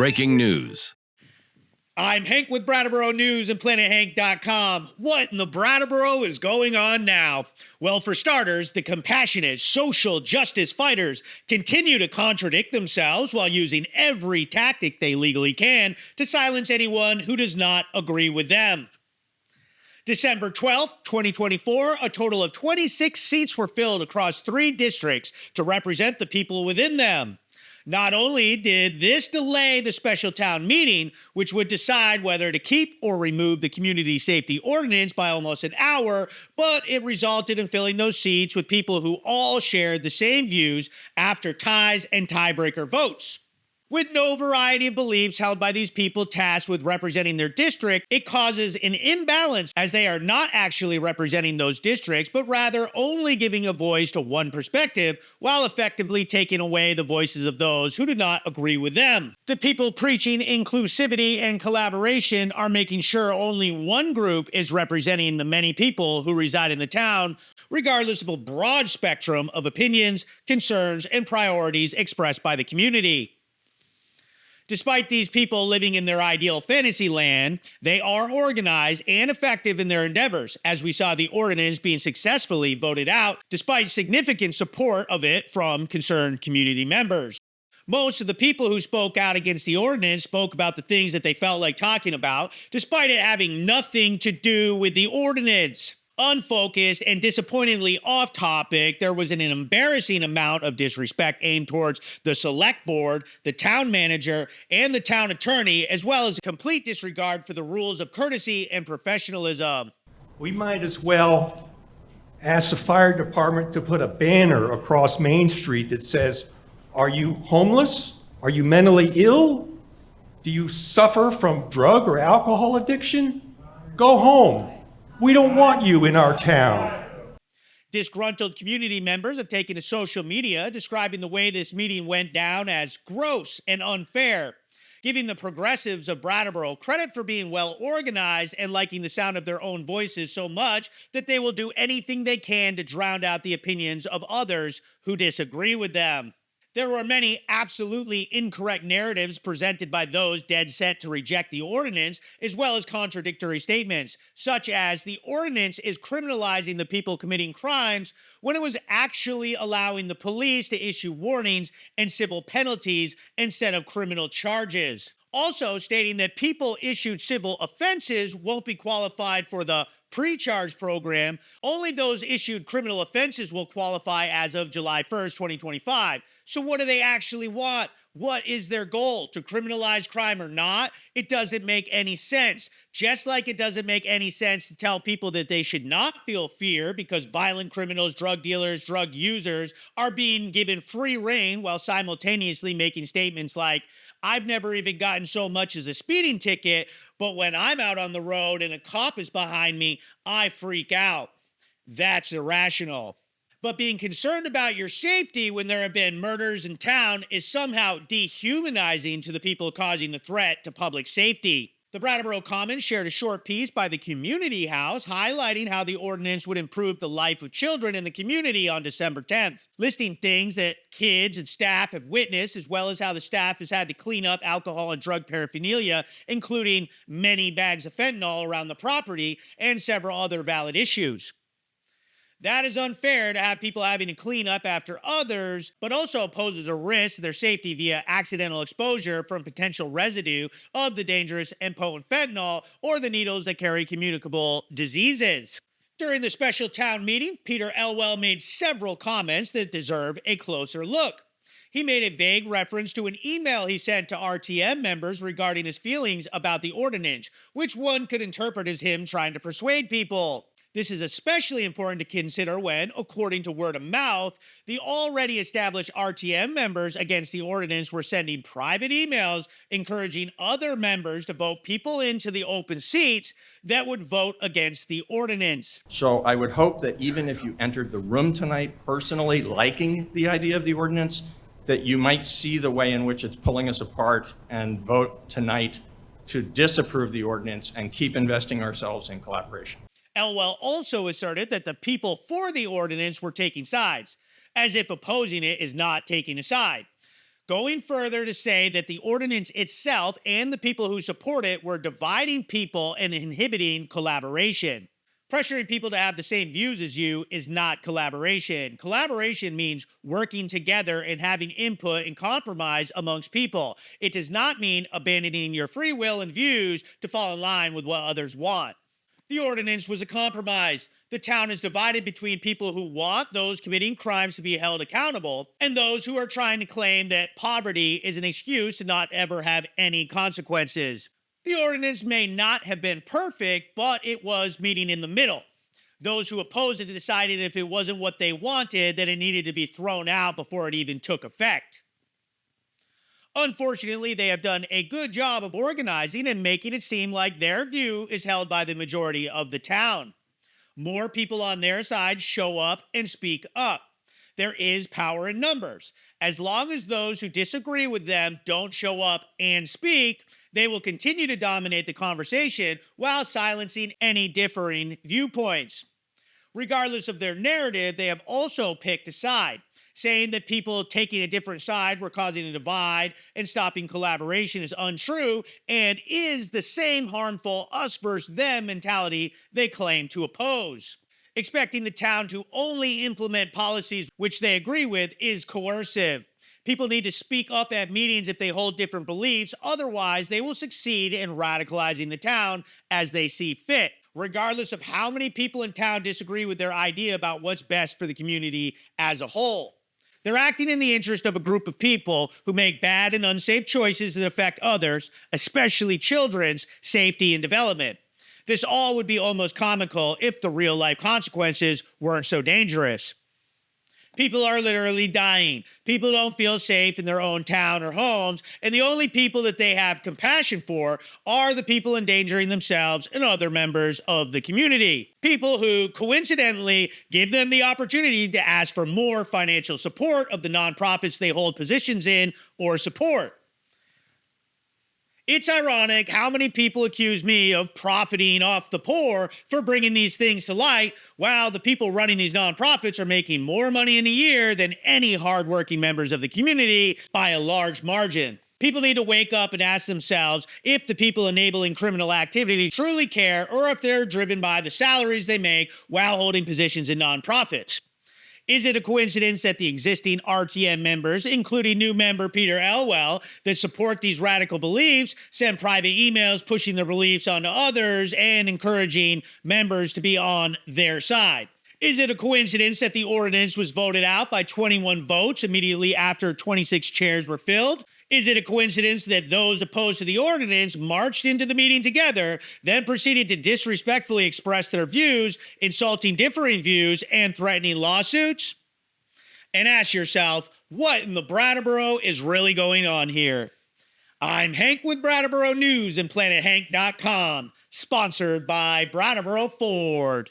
Breaking news. I'm Hank with Brattleboro News and PlanetHank.com. What in the Brattleboro is going on now? Well, for starters, the compassionate social justice fighters continue to contradict themselves while using every tactic they legally can to silence anyone who does not agree with them. December 12th, 2024, a total of 26 seats were filled across 3 districts to represent the people within them. Not only did this delay the special town meeting, which would decide whether to keep or remove the community safety ordinance by almost an hour, but it resulted in filling those seats with people who all shared the same views after ties and tiebreaker votes. With no variety of beliefs held by these people tasked with representing their district, it causes an imbalance as they are not actually representing those districts, but rather only giving a voice to one perspective while effectively taking away the voices of those who do not agree with them. The people preaching inclusivity and collaboration are making sure only one group is representing the many people who reside in the town, regardless of a broad spectrum of opinions, concerns, and priorities expressed by the community. Despite these people living in their ideal fantasy land, they are organized and effective in their endeavors, as we saw the ordinance being successfully voted out, despite significant support of it from concerned community members. Most of the people who spoke out against the ordinance spoke about the things that they felt like talking about, despite it having nothing to do with the ordinance. Unfocused and disappointingly off topic, there was an embarrassing amount of disrespect aimed towards the select board, the town manager, and the town attorney, as well as a complete disregard for the rules of courtesy and professionalism. We might as well ask the fire department to put a banner across Main Street that says, "Are you homeless? Are you mentally ill? Do you suffer from drug or alcohol addiction? Go home. We don't want you in our town." Disgruntled community members have taken to social media, describing the way this meeting went down as gross and unfair, giving the progressives of Brattleboro credit for being well organized and liking the sound of their own voices so much that they will do anything they can to drown out the opinions of others who disagree with them. There were many absolutely incorrect narratives presented by those dead set to reject the ordinance, as well as contradictory statements, such as the ordinance is criminalizing the people committing crimes when it was actually allowing the police to issue warnings and civil penalties instead of criminal charges. Also stating that people issued civil offenses won't be qualified for the pre-charge program. Only those issued criminal offenses will qualify as of July 1st, 2025. So what do they actually want? What is their goal? To criminalize crime or not? It doesn't make any sense. Just like it doesn't make any sense to tell people that they should not feel fear because violent criminals, drug dealers, drug users are being given free rein while simultaneously making statements like, "I've never even gotten so much as a speeding ticket, but when I'm out on the road and a cop is behind me, I freak out." That's irrational. But being concerned about your safety when there have been murders in town is somehow dehumanizing to the people causing the threat to public safety. The Brattleboro Commons shared a short piece by the Community House highlighting how the ordinance would improve the life of children in the community on December 10th, listing things that kids and staff have witnessed, as well as how the staff has had to clean up alcohol and drug paraphernalia, including many bags of fentanyl around the property and several other valid issues. That is unfair to have people having to clean up after others, but also poses a risk to their safety via accidental exposure from potential residue of the dangerous and potent fentanyl or the needles that carry communicable diseases. During the special town meeting, Peter Elwell made several comments that deserve a closer look. He made a vague reference to an email he sent to RTM members regarding his feelings about the ordinance, which one could interpret as him trying to persuade people. This is especially important to consider when, according to word of mouth, the already established RTM members against the ordinance were sending private emails encouraging other members to vote people into the open seats that would vote against the ordinance. So I would hope that even if you entered the room tonight personally liking the idea of the ordinance, that you might see the way in which it's pulling us apart and vote tonight to disapprove the ordinance and keep investing ourselves in collaboration. Elwell also asserted that the people for the ordinance were taking sides, as if opposing it is not taking a side. going further to say that the ordinance itself and the people who support it were dividing people and inhibiting collaboration. Pressuring people to have the same views as you is not collaboration. Collaboration means working together and having input and compromise amongst people. It does not mean abandoning your free will and views to fall in line with what others want. The ordinance was a compromise. The town is divided between people who want those committing crimes to be held accountable and those who are trying to claim that poverty is an excuse to not ever have any consequences. The ordinance may not have been perfect, but it was meeting in the middle. Those who opposed it decided if it wasn't what they wanted, that it needed to be thrown out before it even took effect. Unfortunately, they have done a good job of organizing and making it seem like their view is held by the majority of the town. More people on their side show up and speak up. There is power in numbers. As long as those who disagree with them don't show up and speak, they will continue to dominate the conversation while silencing any differing viewpoints. Regardless of their narrative, they have also picked a side, saying that people taking a different side were causing a divide and stopping collaboration is untrue and is the same harmful us versus them mentality they claim to oppose. Expecting the town to only implement policies which they agree with is coercive. People need to speak up at meetings if they hold different beliefs, otherwise they will succeed in radicalizing the town as they see fit, regardless of how many people in town disagree with their idea about what's best for the community as a whole. They're acting in the interest of a group of people who make bad and unsafe choices that affect others, especially children's safety and development. This all would be almost comical if the real-life consequences weren't so dangerous. People are literally dying. People don't feel safe in their own town or homes, and the only people that they have compassion for are the people endangering themselves and other members of the community. People who, coincidentally, give them the opportunity to ask for more financial support of the nonprofits they hold positions in or support. It's ironic how many people accuse me of profiting off the poor for bringing these things to light, while the people running these nonprofits are making more money in a year than any hardworking members of the community by a large margin. People need to wake up and ask themselves if the people enabling criminal activity truly care or if they're driven by the salaries they make while holding positions in nonprofits. Is it a coincidence that the existing RTM members, including new member Peter Elwell, that support these radical beliefs, send private emails pushing their beliefs onto others and encouraging members to be on their side? Is it a coincidence that the ordinance was voted out by 21 votes immediately after 26 chairs were filled? Is it a coincidence that those opposed to the ordinance marched into the meeting together, then proceeded to disrespectfully express their views, insulting differing views and threatening lawsuits? And ask yourself, what in the Brattleboro is really going on here? I'm Hank with Brattleboro News and PlanetHank.com, sponsored by Brattleboro Ford.